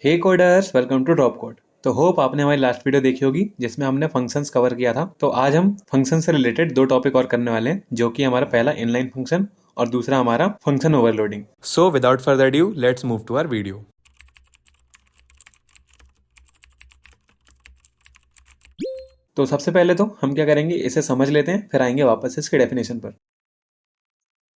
Hey coders, welcome to Drop Code. तो hope आपने हमारी लास्ट वीडियो देखी होगी जिसमें हमने फंक्शंस कवर किया था। तो आज हम फंक्शन से रिलेटेड दो टॉपिक और करने वाले हैं, जो कि हमारा पहला इनलाइन फंक्शन और दूसरा हमारा function overloading. So without further due let's move to our video. तो सबसे पहले तो हम क्या करेंगे, इसे समझ लेते हैं, फिर आएंगे वापस इसके डेफिनेशन पर।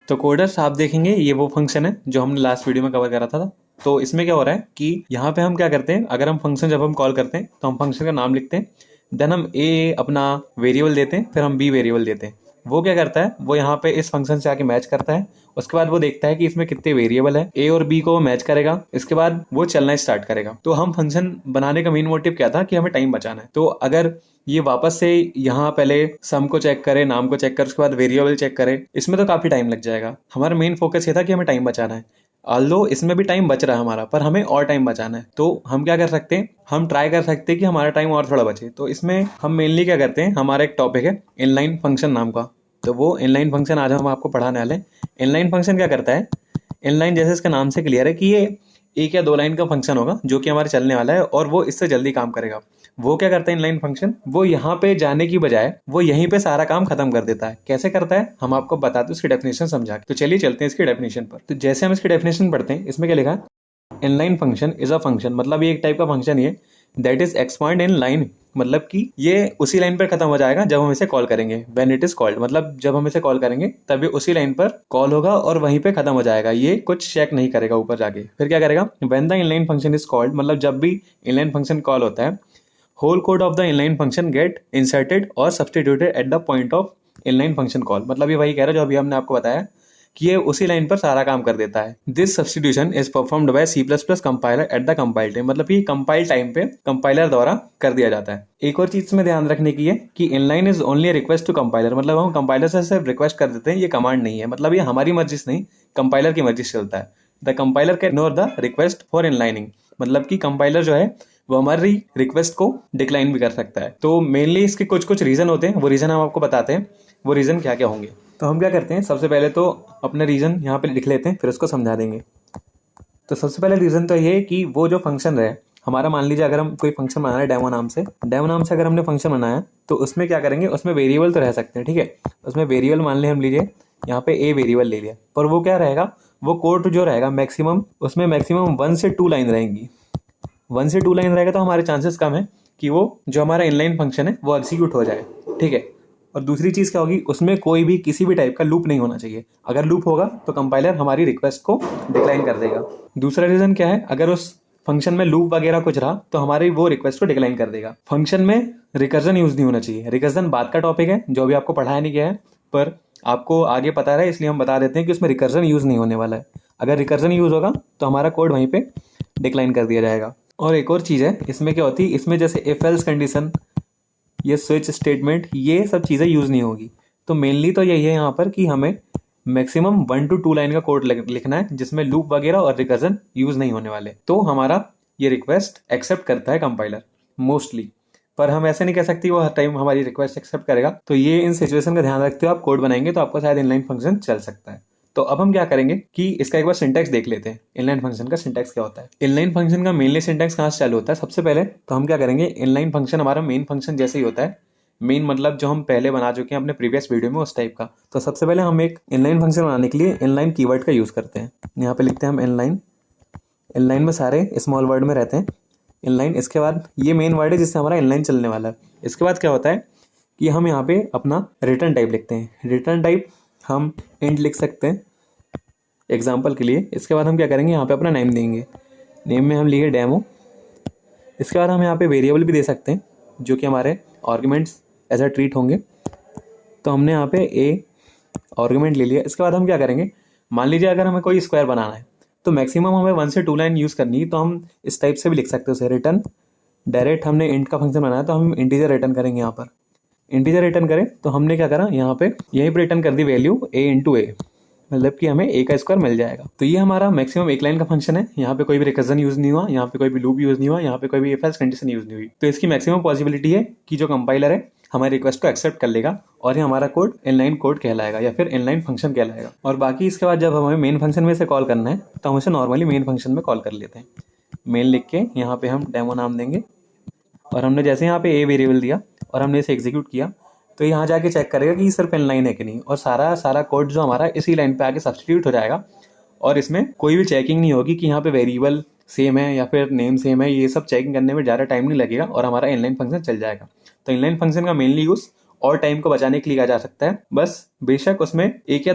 तो कोडर्स, आप देखेंगे ये वो फंक्शन है जो हमने लास्ट वीडियो में कवर करा था। तो इसमें क्या हो रहा है कि यहाँ पे हम क्या करते हैं, अगर हम फंक्शन जब हम कॉल करते हैं तो हम फंक्शन का नाम लिखते हैं, देन हम ए अपना वेरिएबल देते हैं, फिर हम बी वेरिएबल देते हैं। वो क्या करता है, वो यहाँ पे इस फंक्शन से आके मैच करता है। उसके बाद वो देखता है कि इसमें कितने वेरिएबल है, ए और बी को वो मैच करेगा। इसके बाद वो चलना स्टार्ट करेगा। तो हम फंक्शन बनाने का मेन मोटिव क्या था कि हमें टाइम बचाना है। तो अगर ये वापस से यहाँ पहले सम को चेक करे, नाम को चेक करे, उसके बाद वेरिएबल चेक करे, इसमें तो काफी टाइम लग जाएगा। हमारा मेन फोकस ये था कि हमें टाइम बचाना है। ऑल्दो इसमें भी टाइम बच रहा है हमारा, पर हमें और टाइम बचाना है। तो हम क्या कर सकते हैं, हम ट्राई कर सकते हैं कि हमारा टाइम और थोड़ा बचे। तो इसमें हम मेनली क्या करते हैं, हमारा एक टॉपिक है इनलाइन फंक्शन नाम का। तो वो इनलाइन फंक्शन आज हम आपको पढ़ाने वाले हैं। इनलाइन फंक्शन क्या करता है, इनलाइन जैसे इसका नाम से क्लियर है कि ये एक या दो लाइन का फंक्शन होगा जो कि हमारे चलने वाला है और वो इससे जल्दी काम करेगा। वो क्या करता है इनलाइन फंक्शन, वो यहाँ पे जाने की बजाय वो यहीं पे सारा काम खत्म कर देता है। कैसे करता है हम आपको बताते हैं, उसकी डेफिनेशन समझा के। तो चलिए चलते हैं इसकी डेफिनेशन पर। तो जैसे हम इसकी डेफिनेशन पढ़ते हैं, इसमें क्या लिखा है, inline function is a function, मतलब ये एक टाइप का फंक्शन ही है that is expand in line, मतलब कि ये उसी लाइन पर खत्म हो जाएगा जब हम इसे कॉल करेंगे। व्हेन इट इज कॉल्ड, मतलब जब हम इसे कॉल करेंगे तभी उसी लाइन पर कॉल होगा और वहीं पे खत्म हो जाएगा। ये कुछ चेक नहीं करेगा ऊपर जाके। फिर क्या करेगा, when the inline function is called, मतलब जब भी इनलाइन फंक्शन कॉल होता है, whole code of the inline function get inserted और substituted at the point of inline function call. मतलब ये वही कह रहा है जो अभी हमने आपको बताया कि ये उसी लाइन पर सारा काम कर देता है। This substitution is performed by C plus plus compiler at the compile time, मतलब ये कंपाइल टाइम पे कंपाइलर द्वारा कर दिया जाता है। एक और चीज में ध्यान रखने की है कि inline is only request to compiler, मतलब हम कंपाइलर से सिर्फ रिक्वेस्ट कर देते हैं, ये कमांड नहीं है। मतलब ये हमारी मर्जी से नहीं, कंपाइलर की मर्जी से चलता है। The compiler can ignore the request for inlining, मतलब कि कंपाइलर जो है वो हमारी रिक्वेस्ट को डिक्लाइन भी कर सकता है। तो मेनली इसके कुछ कुछ रीजन होते हैं, वो रीजन हम आपको बताते हैं, वो रीजन क्या क्या होंगे। तो हम क्या करते हैं, सबसे पहले तो अपने रीजन यहाँ पे लिख लेते हैं, फिर उसको समझा देंगे। तो सबसे पहले रीजन तो ये है कि वो जो फंक्शन है हमारा, मान लीजिए अगर हम कोई फंक्शन बना रहे हैं डेमो नाम से, डेमो नाम से अगर हमने फंक्शन बनाया तो उसमें क्या करेंगे, उसमें वेरिएबल तो रह सकते हैं, ठीक है। उसमें वेरिएबल मान लें, हम लीजिए यहाँ पे ए वेरिएबल ले लिया, पर वो क्या रहेगा, वो कोड जो रहेगा मैक्सिमम, उसमें मैक्सिमम 1 से 2 लाइन रहेंगी। 1 से 2 लाइन रहेगा तो हमारे चांसेस कम है कि वो जो हमारा इनलाइन फंक्शन है वो एग्जीक्यूट हो जाए, ठीक है। और दूसरी चीज क्या होगी, उसमें कोई भी किसी भी टाइप का लूप नहीं होना चाहिए। अगर लूप होगा तो कंपाइलर हमारी रिक्वेस्ट को डिक्लाइन कर देगा। दूसरा रीजन क्या है, अगर उस फंक्शन में लूप वगैरह कुछ रहा तो हमारी वो रिक्वेस्ट को डिक्लाइन कर देगा। फंक्शन में रिकर्जन यूज नहीं होना चाहिए। रिकर्जन बात का टॉपिक है जो अभी आपको पढ़ाया नहीं गया है, पर आपको आगे पता रहे इसलिए हम बता देते हैं कि उसमें रिकर्जन यूज नहीं होने वाला है। अगर रिकर्जन यूज होगा तो हमारा कोड वहीं पे डिक्लाइन कर दिया जाएगा। और एक और चीज है इसमें, क्या होती है इसमें, जैसे इफ एल्स कंडीशन, ये स्विच स्टेटमेंट, ये सब चीजें यूज नहीं होगी। तो मेनली तो यही है यहाँ पर कि हमें मैक्सिमम 1 to 2 लाइन का कोड लिखना है जिसमें लूप वगैरह और रिकर्जन यूज नहीं होने वाले। तो हमारा ये रिक्वेस्ट एक्सेप्ट करता है कंपाइलर मोस्टली, पर हम ऐसे नहीं कह सकते वो हर टाइम हमारी रिक्वेस्ट एक्सेप्ट करेगा। तो ये इन सिचुएशन का ध्यान रखते हुए आप कोड बनाएंगे तो आपका शायद इनलाइन फंक्शन चल सकता है। तो अब हम क्या करेंगे कि इसका एक बार सिंटैक्स देख लेते हैं, इनलाइन फंक्शन का सिंटैक्स क्या होता है। इनलाइन फंक्शन का मेनली सिंटैक्स कहाँ से चालू होता है, सबसे पहले तो हम क्या करेंगे, इनलाइन फंक्शन हमारा मेन फंक्शन जैसे ही होता है। मेन मतलब जो हम पहले बना चुके हैं अपने प्रीवियस वीडियो में उस टाइप का। तो सबसे पहले हम एक इनलाइन फंक्शन बनाने के लिए इनलाइन कीवर्ड का यूज करते हैं। यहाँ पे लिखते हैं हम इनलाइन। इनलाइन में सारे स्मॉल वर्ड में रहते हैं इनलाइन। इसके बाद ये मेन वर्ड है जिससे हमारा इनलाइन चलने वाला है। इसके बाद क्या होता है कि हम यहाँ पे अपना रिटर्न टाइप लिखते हैं। रिटर्न टाइप हम इंट लिख सकते हैं एग्जाम्पल के लिए। इसके बाद हम क्या करेंगे, यहाँ पे अपना नेम देंगे। नेम में हम लिखे डेमो। इसके बाद हम यहाँ पे वेरिएबल भी दे सकते हैं जो कि हमारे आर्गुमेंट्स ऐसा ट्रीट होंगे। तो हमने यहाँ पे ए आर्गुमेंट ले लिया। इसके बाद हम क्या करेंगे, मान लीजिए अगर हमें कोई स्क्वायर बनाना है तो मैक्सिमम हमें 1 से 2 लाइन यूज करनी है, तो हम इस टाइप से भी लिख सकते हैं उसे। रिटर्न डायरेक्ट हमने इंट का फंक्शन बनाया तो हम इंटीजर रिटर्न करेंगे। यहाँ पर इंटीजर रिटर्न करें तो हमने क्या करा, यहाँ पे यहीं पर रिटर्न कर दी वैल्यू ए इंटू ए, मतलब कि हमें ए का स्क्वायर मिल जाएगा। तो ये हमारा मैक्सिमम एक लाइन का फंक्शन है। यहाँ पे कोई भी रिकर्जन यूज नहीं हुआ, यहाँ पे कोई भी लूप यूज नहीं हुआ, यहाँ पे कोई भी इफ एल्स कंडीशन यूज नहीं हुई। तो इसकी मैक्सिमम पॉसिबिलिटी है कि जो कंपाइलर है हमारी रिक्वेस्ट को एक्सेप्ट कर लेगा और ये हमारा कोड इनलाइन कोड कहलाएगा या फिर इनलाइन फंक्शन कहलाएगा। और बाकी इसके बाद जब हमें मेन फंक्शन में से कॉल करना है तो हम इसे नॉर्मली मेन फंक्शन में कॉल कर लेते हैं। मेन लिख के यहाँ पे हम डेमो नाम देंगे, और हमने जैसे यहाँ पे ए वेरिएबल दिया और हमने इसे एग्जीक्यूट किया तो यहाँ जाके चेक करेगा कि सिर्फ इनलाइन है कि नहीं, और सारा सारा कोड जो हमारा इसी लाइन पे आके सब्स्टिट्यूट हो जाएगा, और इसमें कोई भी चेकिंग नहीं होगी कि यहाँ पे वेरिएबल सेम है या फिर नेम सेम है। ये सब चेकिंग करने में ज़्यादा टाइम नहीं लगेगा और हमारा इनलाइन फंक्शन चल जाएगा। तो इनलाइन फंक्शन का मेनली यूज और टाइम को बचाने के लिए किया जा सकता है, बस बेशक उसमें एक या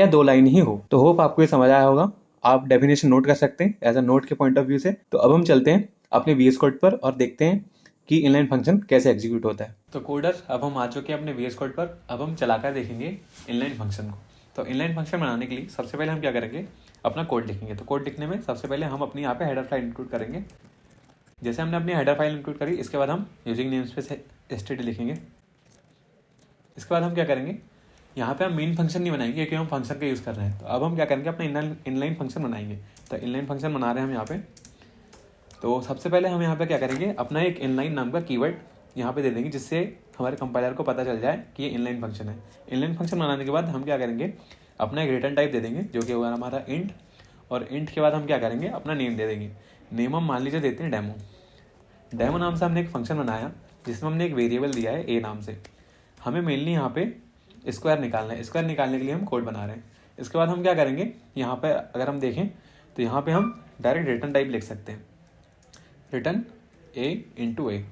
दो लाइन ही हो। तो होप आपको ये समझ आया होगा। आप डेफिनेशन नोट कर सकते हैं एज अ नोट के पॉइंट ऑफ व्यू से। तो अब हम चलते हैं अपने VS कोड पर और देखते हैं कि इनलाइन फंक्शन कैसे एग्जीक्यूट होता है। तो कोडर अब हम आ चुके हैं अपने VS कोड पर। अब हम चलाकर देखेंगे इनलाइन फंक्शन को। तो इनलाइन फंक्शन बनाने के लिए सबसे पहले हम क्या करेंगे, अपना कोड लिखेंगे। तो कोड लिखने में सबसे पहले हम अपनी यहाँ पे हेडर फाइल इंक्लूड करेंगे। जैसे हमने अपनी हेडर फाइल इंक्लूड करी, इसके बाद हम यूजिंग नेमस्पेस std लिखेंगे। इसके बाद हम क्या करेंगे, यहाँ पे हम मेन फंक्शन नहीं बनाएंगे क्योंकि हम फंक्शन का यूज़ कर रहे हैं। तो अब हम क्या करेंगे, अपना इनलाइन फंक्शन बनाएंगे। तो इनलाइन फंक्शन बना रहे हैं हम यहाँ पे। तो सबसे पहले हम यहाँ पे क्या करेंगे, अपना एक इनलाइन नाम का कीवर्ड यहाँ पे दे देंगे, जिससे हमारे कंपाइलर को पता चल जाए कि ये इनलाइन फंक्शन है। इनलाइन फंक्शन बनाने के बाद हम क्या करेंगे, अपना एक रिटर्न टाइप दे देंगे जो कि होगा हमारा इंट, और इंट के बाद हम क्या करेंगे, अपना नेम दे देंगे। नेम हम मान लीजिए देते हैं डेमो। डेमो नाम से हमने एक फंक्शन बनाया जिसमें हमने एक वेरिएबल दिया है ए नाम से। हमें मेनली यहाँ पे स्क्वायर निकालना है। स्क्वायर निकालने के लिए हम कोड बना रहे हैं। इसके बाद हम क्या करेंगे, यहाँ पे अगर हम देखें तो यहाँ पे हम डायरेक्ट रिटर्न टाइप लिख सकते हैं, रिटर्न ए इंटू ए।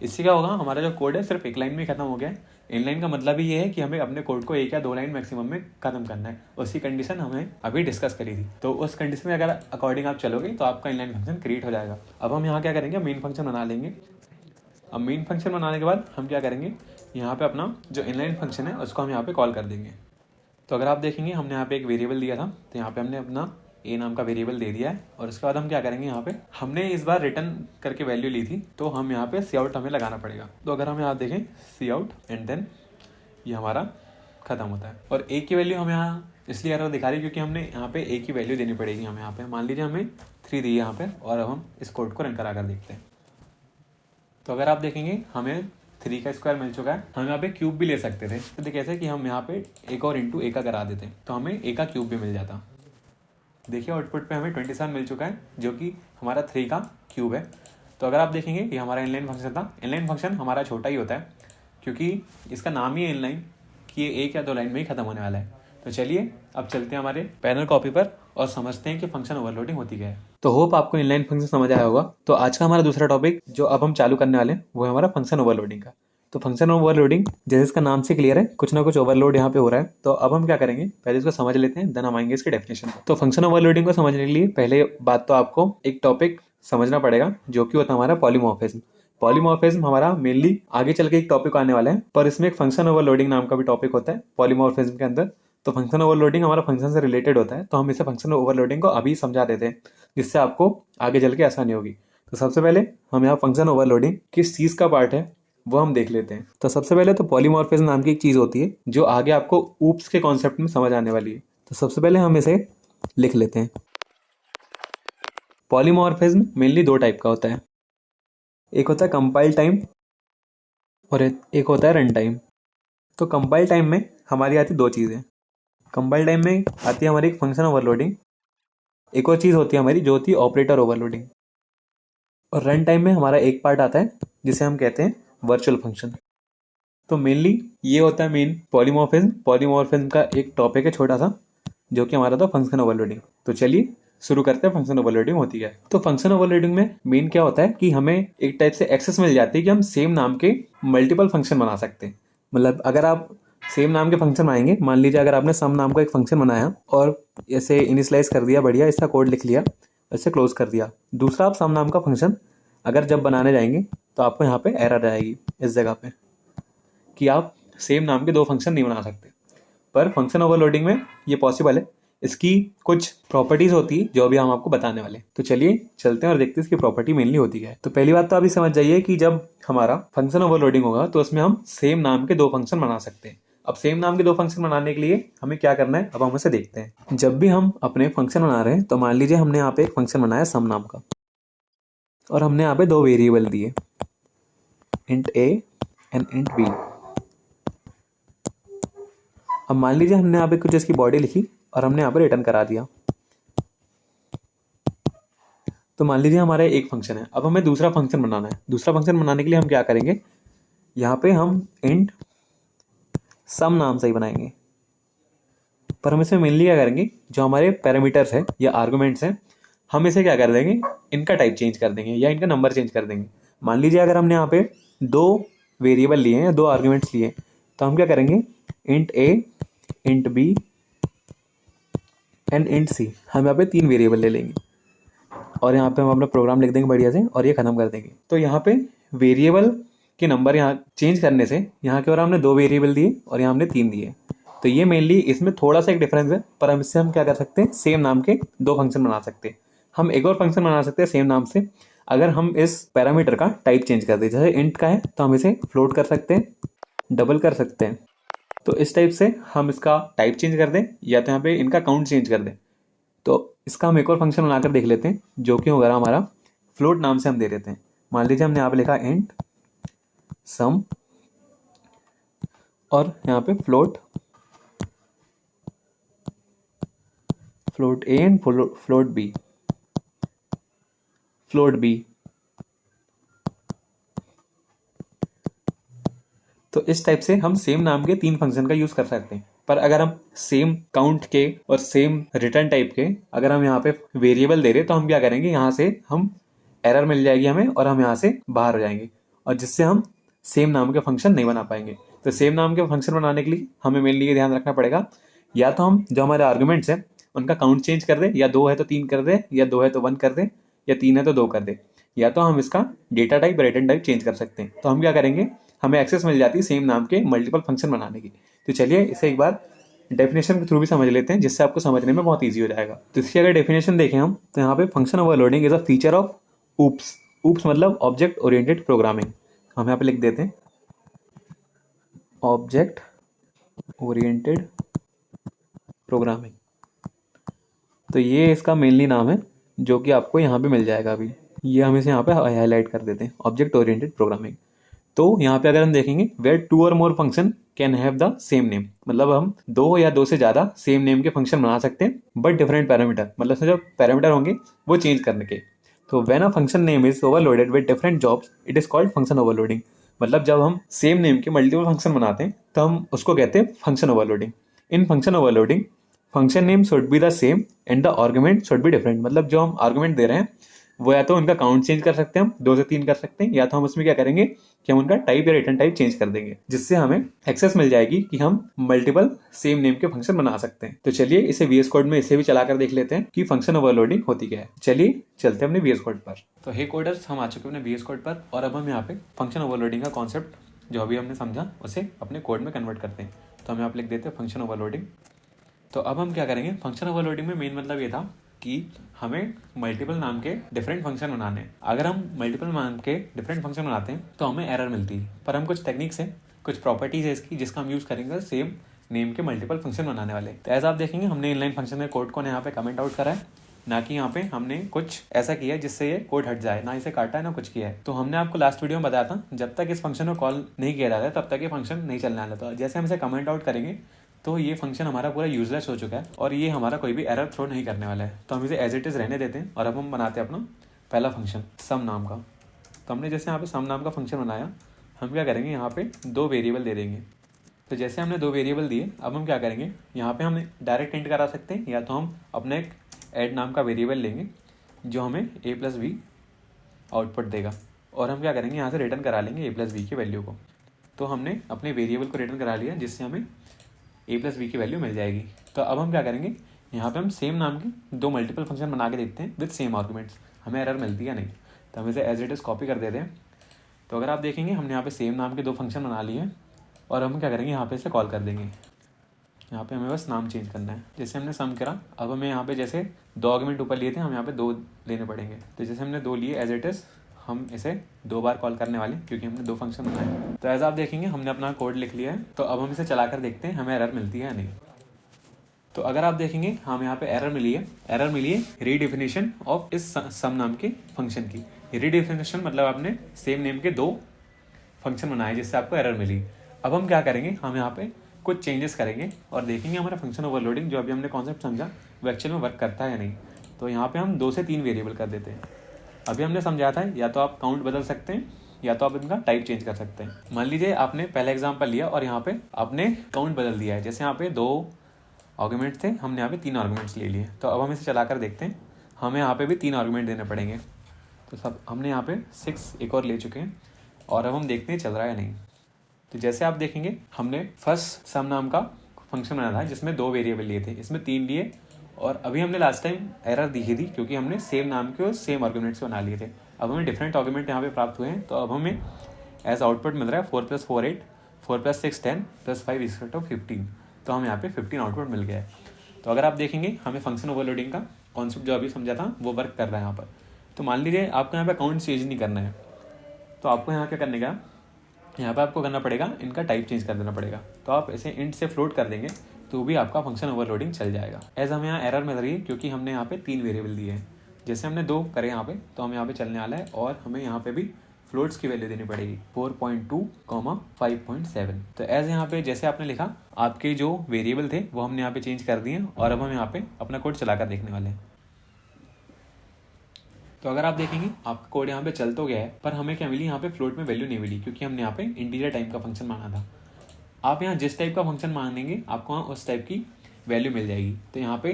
इससे क्या होगा, हमारा जो कोड है सिर्फ एक लाइन में खत्म हो गया। इनलाइन का मतलब ही ये है कि हमें अपने कोड को एक या दो लाइन मैक्सिमम में खत्म करना है। उसी कंडीशन हमें अभी डिस्कस करी थी। तो उस कंडीशन में अगर अकॉर्डिंग आप चलोगे तो आपका इनलाइन फंक्शन क्रिएट हो जाएगा। अब हम यहाँ क्या करेंगे, मेन फंक्शन बना लेंगे। अब मेन फंक्शन बनाने के बाद हम क्या करेंगे, यहाँ पे अपना जो इनलाइन फंक्शन है उसको हम यहाँ पे कॉल कर देंगे। तो अगर आप देखेंगे हमने यहाँ पे एक वेरिएबल दिया था, तो यहाँ पे हमने अपना ए नाम का वेरिएबल दे दिया है। और उसके बाद हम क्या करेंगे, यहाँ पे हमने इस बार रिटर्न करके वैल्यू ली थी, तो हम यहाँ पे सी आउट हमें लगाना पड़ेगा। तो अगर हम यहाँ देखें सी आउट एंड देन ये हमारा खत्म होता है। और ए की वैल्यू हम यहाँ इसलिए एरर दिखा रही है क्योंकि हमने यहाँ पे ए की वैल्यू देनी पड़ेगी। हमें यहाँ पे मान लीजिए हमें 3 दी है यहाँ पे, और अब हम इस कोड को रन करा कर देखते हैं। तो अगर आप देखेंगे हमें 3 का स्क्वायर मिल चुका है। हम यहाँ पे क्यूब भी ले सकते थे, तो कैसे कि हम यहाँ पे एक और इंटू ए का करा देते हैं तो हमें ए का क्यूब भी मिल जाता। देखिए आउटपुट पे हमें 27 मिल चुका है जो कि हमारा 3 का क्यूब है। तो अगर आप देखेंगे ये हमारा इनलाइन फंक्शन था। इनलाइन फंक्शन हमारा छोटा ही होता है क्योंकि इसका नाम ही है इनलाइन, कि ये एक या दो लाइन में ही खत्म होने वाला है। तो चलिए अब चलते हैं हमारे पैनल कॉपी पर और समझते हैं कि फंक्शन ओवरलोडिंग होती क्या है। तो होप आपको इनलाइन फंक्शन समझ आया होगा। तो आज का हमारा दूसरा टॉपिक जो अब हम चालू करने वाले हैं वो है हमारा फंक्शन ओवरलोडिंग का। तो फंक्शन ओवरलोडिंग जैसे इसका नाम से क्लियर है, कुछ ना कुछ ओवरलोड यहाँ पे हो रहा है। तो अब हम क्या करेंगे, पहले इसको समझ लेते हैं, देन हम आएंगे इसके डेफिनेशन पर। तो फंक्शन ओवरलोडिंग को समझने के लिए पहले बात तो आपको एक टॉपिक समझना पड़ेगा जो कि होता है हमारा पॉलीमॉर्फिज्म। पॉलीमॉर्फिज्म हमारा मेनली आगे चल के एक टॉपिक आने वाला है, पर इसमें एक फंक्शन ओवरलोडिंग नाम का भी टॉपिक होता है पॉलीमॉर्फिज्म के अंदर। तो फंक्शन ओवरलोडिंग हमारा फंक्शन से रिलेटेड होता है, तो हम इसे फंक्शन ओवरलोडिंग को अभी समझा देते हैं जिससे आपको आगे चल के आसानी होगी। तो सबसे पहले हम यहाँ फंक्शन ओवरलोडिंग किस चीज़ का पार्ट है वो हम देख लेते हैं। तो सबसे पहले तो पॉलीमॉर्फिज्म नाम की एक चीज़ होती है जो आगे आपको ऊप्स के कॉन्सेप्ट में समझ आने वाली है। तो सबसे पहले हम इसे लिख लेते हैं। पॉलीमॉर्फिज्म मेनली 2 टाइप का होता है, एक होता है कंपाइल टाइम और एक होता है रन टाइम। तो कंपाइल टाइम में हमारी आती 2 चीज़ें। कंपाइल टाइम में आती है हमारी एक फंक्शन ओवरलोडिंग, एक और चीज़ होती है हमारी जो होती है ऑपरेटर ओवरलोडिंग। और रन टाइम में हमारा एक पार्ट आता है जिसे हम कहते हैं वर्चुअल फंक्शन। तो मेनली ये होता है मेन पॉलीमॉर्फिज्म। पॉलीमॉर्फिज्म का एक टॉपिक है छोटा सा जो कि हमारा था फंक्शन ओवरलोडिंग। तो चलिए शुरू करते हैं फंक्शन ओवरलोडिंग होती है। तो फंक्शन ओवरलोडिंग में मेन क्या होता है कि हमें एक टाइप से एक्सेस मिल जाती है कि हम सेम नाम के मल्टीपल फंक्शन बना सकते हैं। मतलब अगर आप सेम नाम के फंक्शन बनाएंगे, मान लीजिए अगर आपने सम नाम का एक फंक्शन बनाया और ऐसे इनिशियलाइज कर दिया, बढ़िया इसका कोड लिख लिया, ऐसे क्लोज कर दिया। दूसरा आप सम नाम का फंक्शन अगर जब बनाने जाएंगे तो आपको यहाँ पे एरर आएगी इस जगह पे कि आप सेम नाम के 2 फंक्शन नहीं बना सकते। पर फंक्शन ओवरलोडिंग में ये पॉसिबल है। इसकी कुछ प्रॉपर्टीज होती है जो अभी हम आपको बताने वाले हैं। तो चलिए चलते हैं और देखते हैं इसकी प्रॉपर्टी मेनली होती क्या है। तो पहली बात तो आप ये समझ जाइए कि जब हमारा फंक्शन ओवरलोडिंग होगा तो उसमें हम सेम नाम के 2 फंक्शन बना सकते हैं। अब सेम नाम के 2 फंक्शन बनाने के लिए हमें क्या करना है, अब हम उसे देखते हैं। जब भी हम अपने फंक्शन बना रहे हैं तो मान लीजिए हमने यहाँ पे एक फंक्शन बनाया सम नाम का और हमने यहाँ पे 2 वेरिएबल दिए, int a and int b. अब मान लीजिए हमने यहाँ पे कुछ इसकी बॉडी लिखी और हमने यहाँ पे रिटर्न करा दिया। तो मान लीजिए हमारा एक फंक्शन है, अब हमें दूसरा फंक्शन बनाना है। दूसरा फंक्शन बनाने के लिए हम क्या करेंगे, यहाँ पे हम इंट सम नाम से ही बनाएंगे। पर हम इसमें मेनली क्या करेंगे, जो हमारे पैरामीटर्स है या आर्गुमेंट्स हैं, हम इसे क्या कर देंगे, इनका टाइप चेंज कर देंगे या इनका नंबर चेंज कर देंगे। मान लीजिए अगर हमने यहाँ पे 2 वेरिएबल लिए हैं या 2 आर्गुमेंट्स लिए, तो हम क्या करेंगे, int a, int b and int c, हम यहाँ पे 3 वेरिएबल ले लेंगे और यहाँ पे हम अपना प्रोग्राम लिख देंगे बढ़िया से और ये खत्म कर देंगे। तो यहाँ पे वेरिएबल के नंबर यहाँ चेंज करने से यहाँ के और हमने 2 वेरिएबल दिए और यहाँ हमने 3 दिए। तो ये मेनली इसमें थोड़ा सा एक डिफरेंस है, पर हम इससे हम क्या कर सकते हैं, सेम नाम के 2 फंक्शन बना सकते हैं। हम एक और फंक्शन बना सकते हैं सेम नाम से, अगर हम इस पैरामीटर का टाइप चेंज कर दें। जैसे इंट का है तो हम इसे फ्लोट कर सकते हैं, डबल कर सकते हैं। तो इस टाइप से हम इसका टाइप चेंज कर दें या तो यहाँ पे इनका काउंट चेंज कर दें। तो इसका हम एक और फंक्शन बनाकर देख लेते हैं, जो कि होगा हमारा फ्लोट नाम से हम दे देते हैं। मान लीजिए हमने यहाँ पे लिखा इंट सम और यहाँ पे float a and float b, तो इस टाइप से हम सेम नाम के 3 फंक्शन का यूज कर सकते हैं। पर अगर हम सेम काउंट के और सेम रिटर्न टाइप के अगर हम यहाँ पे वेरिएबल दे रहे, तो हम क्या करेंगे, यहाँ से हम एरर मिल जाएगी हमें और हम यहाँ से बाहर हो जाएंगे, और जिससे हम सेम नाम के फंक्शन नहीं बना पाएंगे। तो सेम नाम के फंक्शन बनाने के लिए हमें मेनली ये ध्यान रखना पड़ेगा, या तो हम जो हमारे आर्गुमेंट्स हैं उनका काउंट चेंज कर दे, या 2 है तो 3 कर दे, या 2 है तो 1 कर दे, या 3 है तो 2 कर दे, या तो हम इसका data type return type change कर सकते हैं। तो हम क्या करेंगे, हमें एक्सेस मिल जाती है सेम नाम के मल्टीपल फंक्शन बनाने की। तो चलिए इसे एक बार डेफिनेशन के थ्रू भी समझ लेते हैं, जिससे आपको समझने में बहुत ईजी हो जाएगा। तो इसकी अगर डेफिनेशन देखें हम, तो यहाँ पे function overloading is a feature of oops. Oops मतलब ऑब्जेक्ट ओरिएंटेड प्रोग्रामिंग। हम यहाँ पे लिख देते हैं ऑब्जेक्ट ओरिएंटेड प्रोग्रामिंग। तो ये इसका मेनली नाम है, जो कि आपको यहाँ पे मिल जाएगा। अभी ये हम इसे यहाँ पे हाईलाइट कर देते हैं, ऑब्जेक्ट ओरिएंटेड प्रोग्रामिंग। तो यहाँ पे अगर हम देखेंगे, वेयर 2 और more function can have the same name, मतलब हम 2 या 2 से ज्यादा सेम नेम के फंक्शन बना सकते हैं, बट डिफरेंट पैरामीटर, मतलब जो पैरामीटर होंगे वो चेंज करने के। तो when a function name is overloaded with different jobs, it is called function overloading. मतलब जब हम सेम नेम के मल्टीपल फंक्शन बनाते हैं तो हम उसको कहते हैं function overloading. In function overloading, function name should be the same and the argument should be different. मतलब जो हम आर्गुमेंट दे रहे हैं वो या तो उनका काउंट चेंज कर सकते हैं, हम 2 से 3 कर सकते हैं, या तो हम उसमें क्या करेंगे कि हम उनका टाइप या रिटर्न टाइप चेंज कर देंगे, जिससे हमें एक्सेस मिल जाएगी कि हम मल्टीपल सेम नेम के फंक्शन बना सकते हैं। तो चलिए इसे VS कोड में इसे भी चलाकर देख लेते हैं कि फंक्शन ओवरलोडिंग होती क्या है। चलिए चलते हैं अपने VS कोड पर। तो हे कोडर्स, हम आ चुके हैं अपने VS कोड पर और अब हम यहाँ पे फंक्शन ओवरलोडिंग का कॉन्सेप्ट जो अभी हमने समझा उसे अपने कोड में कन्वर्ट करते हैं। तो हम यहाँ पे लिख देते हैं फंक्शन ओवरलोडिंग। तो अब हम क्या करेंगे, फंक्शन ओवरलोडिंग में मेन मतलब ये था कि हमें मल्टीपल नाम के डिफरेंट फंक्शन बनाने हैं। अगर हम मल्टीपल नाम के डिफरेंट फंक्शन बनाते हैं तो हमें एरर मिलती है, पर हम कुछ टेक्निक्स है, कुछ प्रॉपर्टीज है इसकी, जिसका हम यूज करेंगे सेम नेम के मल्टीपल फंक्शन बनाने वाले। तो एज आप देखेंगे, हमने इनलाइन फंक्शन के कोड को यहाँ पे कमेंट आउट करा है, ना कि यहाँ पे हमने कुछ ऐसा किया है जिससे ये कोड हट जाए, ना इसे काटा है ना कुछ किया है। तो हमने आपको लास्ट वीडियो में बताया था, जब तक इस फंक्शन को कॉल नहीं किया जाता तब तक ये फंक्शन नहीं चलने वाला। तो जैसे हम इसे कमेंट आउट करेंगे तो ये फंक्शन हमारा पूरा यूजलेस हो चुका है और ये हमारा कोई भी एरर थ्रो नहीं करने वाला है। तो हम इसे एज इट इज रहने देते हैं और अब हम बनाते हैं अपना पहला फंक्शन सम नाम का। तो हमने जैसे यहाँ पे सम नाम का फंक्शन बनाया, हम क्या करेंगे, यहाँ पे 2 वेरिएबल दे देंगे। तो जैसे हमने 2 वेरिएबल दिए, अब हम क्या करेंगे, यहाँ पे हम डायरेक्ट इंट करा सकते हैं, या तो हम अपने एक ऐड नाम का वेरिएबल लेंगे जो हमें a+b आउटपुट देगा, और हम क्या करेंगे, यहाँ से रिटर्न करा लेंगे a+b की वैल्यू को। तो हमने अपने वेरिएबल को रिटर्न करा लिया, जिससे हमें a+b की वैल्यू मिल जाएगी। तो अब हम क्या करेंगे, यहाँ पे हम सेम नाम के 2 मल्टीपल फंक्शन बना के देखते हैं विद सेम आर्गुमेंट्स, हमें एरर मिलती है नहीं। तो हम इसे एज इट इज कॉपी कर देते हैं। तो अगर आप देखेंगे, हमने यहाँ पे सेम नाम के 2 फंक्शन बना लिए हैं और हम क्या करेंगे, यहाँ पे इसे कॉल कर देंगे। यहाँ पे हमें बस नाम चेंज करना है। जैसे हमने सम करा, अब हमें यहाँ पे जैसे 2 आर्गुमेंट ऊपर लिए थे, हम यहाँ पे 2 लेने पड़ेंगे। तो जैसे हमने 2 लिए एज इट इज, हम इसे 2 बार कॉल करने वाले, क्योंकि हमने 2 फंक्शन बनाए। तो एज आप देखेंगे, हमने अपना कोड लिख लिया है। तो अब हम इसे चलाकर देखते हैं हमें एरर मिलती है या नहीं। तो अगर आप देखेंगे, हमें यहाँ पे एरर मिली है रीडेफिनेशन ऑफ इस सम नाम के फंक्शन की। रीडेफिनेशन मतलब आपने सेम नेम के 2 फंक्शन बनाए जिससे आपको एरर मिली। अब हम क्या करेंगे, हम यहाँ पे कुछ चेंजेस करेंगे और देखेंगे हमारा फंक्शन ओवरलोडिंग जो अभी हमने कॉन्सेप्ट समझा वो एक्चुअल में वर्क करता है या नहीं। तो यहाँ पे हम 2 से 3 वेरिएबल कर देते हैं। अभी हमने समझा था या तो आप काउंट बदल सकते हैं या तो आप इनका टाइप चेंज कर सकते हैं। मान लीजिए आपने पहला एग्जांपल लिया और यहाँ पे आपने काउंट बदल दिया है। जैसे यहाँ पे 2 आर्गुमेंट थे, हमने यहाँ पे 3 आर्गुमेंट्स ले लिए। तो अब हम इसे चलाकर देखते हैं, हमें यहाँ पे भी 3 आर्गुमेंट देने पड़ेंगे। तो सब हमने यहाँ पे 6 एक और ले चुके हैं और अब हम देखते हैं चल रहा है या नहीं। तो जैसे आप देखेंगे हमने फर्स्ट सम नाम का फंक्शन बनाया था जिसमें 2 वेरिएबल लिए थे, इसमें 3 लिए और अभी हमने लास्ट टाइम एरर दिखी थी क्योंकि हमने सेम नाम के और सेम आर्गुमेंट्स बना लिए थे। अब हमें डिफरेंट आर्गुमेंट यहाँ पे प्राप्त हुए हैं। तो अब हमें एज आउटपुट मिल रहा है 4 + 4 8, 4 + 6 10 + 5 = 15। तो हमें यहाँ पे 15 आउटपुट मिल गया है। तो अगर आप देखेंगे हमें फंक्शन ओवरलोडिंग का कॉन्सेप्ट जो अभी समझा था वो वर्क कर रहा है यहाँ पर। तो मान लीजिए आपको यहाँ पे अकाउंट चेंज नहीं करना है, तो आपको यहाँ क्या करने का, यहाँ पे आपको करना पड़ेगा इनका टाइप चेंज कर देना पड़ेगा। तो आप इसे इंट से फ्लोट कर देंगे तो भी आपका फंक्शन ओवरलोडिंग चल जाएगा। एज हमें यहाँ एरर मिल रही है क्योंकि हमने यहाँ पे 3 वेरिएबल दिए हैं। जैसे हमने 2 करे यहाँ पे, तो हमें यहाँ पे चलने वाला है और हमें यहाँ पे भी फ्लोट्स की वैल्यू देनी पड़ेगी 4.2, 5.7। तो एज यहाँ पे जैसे आपने लिखा आपके जो वेरिएबल थे वो हमने यहाँ पे चेंज कर दिए और अब हम यहाँ पे अपना कोड चलाकर देखने वाले हैं। तो अगर आप देखेंगे आपका कोड यहाँ पे चल तो गया है पर हमें क्या मिली, यहाँ पे फ्लोट में वैल्यू नहीं मिली क्योंकि हमने यहाँ पे इंटीजर टाइप का फंक्शन मांगा था। आप यहाँ जिस टाइप का फंक्शन मांगेंगे आपको वहाँ उस टाइप की वैल्यू मिल जाएगी। तो यहाँ पे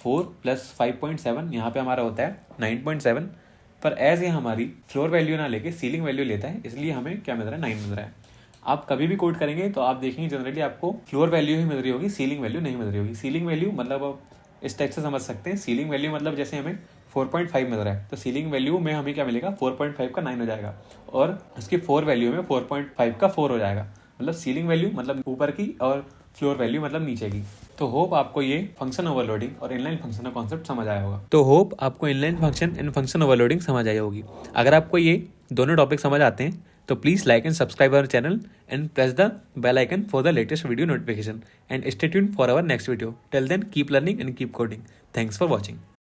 4 + 5.7 यहाँ पे हमारा होता है 9.7, पर एज ये हमारी फ्लोर वैल्यू ना लेके सीलिंग वैल्यू लेता है इसलिए हमें क्या मिल रहा है, 9 मिल रहा है। आप कभी भी कोड करेंगे तो आप देखेंगे जनरली आपको फ्लोर वैल्यू ही मिल रही होगी, सीलिंग वैल्यू नहीं मिल रही होगी। सीलिंग वैल्यू मतलब आप इस टाइप से समझ सकते हैं, सीलिंग वैल्यू मतलब जैसे हमें 4.5 मिल रहा है तो सीलिंग वैल्यू में हमें क्या मिलेगा, 4.5 का 9 हो जाएगा और उसकी 4 वैल्यू में 4.5 का 4 हो जाएगा। मतलब सीलिंग वैल्यू मतलब ऊपर की और फ्लोर वैल्यू मतलब नीचे की। तो होप आपको ये फंक्शन ओवरलोडिंग और इनलाइन फंक्शन का कॉन्सेप्ट समझ आया होगा। तो होप आपको inline function and function overloading समझ आई होगी। अगर आपको ये दोनों टॉपिक समझ आते हैं तो please like and subscribe our channel and press the bell icon for the latest video notification and stay tuned for our next video. Till then, keep learning and keep coding. Thanks for watching.